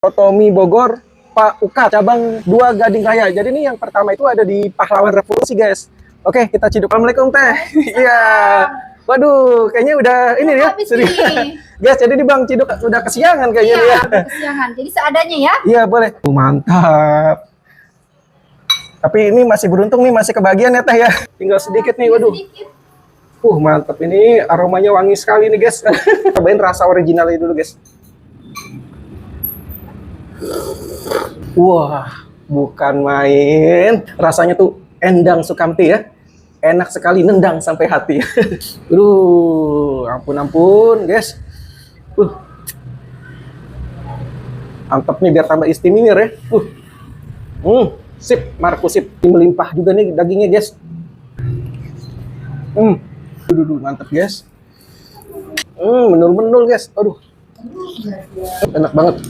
Soto mie Bogor Pak Ukat cabang 2 Gading Raya. Jadi ini yang pertama itu ada di Pahlawan Revolusi, guys. Oke, kita ciduk. Assalamualaikum, Teh. Iya. Waduh, kayaknya udah ini ya. Habis nih. Guys, jadi ini Bang Ciduk udah kesiangan kayaknya Iya, nih ya. udah kesiangan. Jadi seadanya ya. Iya, boleh. Mantap. Tapi ini masih beruntung nih, masih kebagian ya, Teh ya. Tinggal sedikit nih, waduh. Sedikit. Mantap. Ini aromanya wangi sekali nih, guys. Cobain rasa originalnya dulu, guys. Wah, bukan main. Rasanya tuh endang sukamti ya. Enak sekali, nendang sampai hati. Ampun, guys. Mantap nih, biar tambah istimewa ya. Sip, Markus sip. Melimpah juga nih dagingnya, guys. Mantap, guys. Menul-menul, guys. Aduh. Enak banget.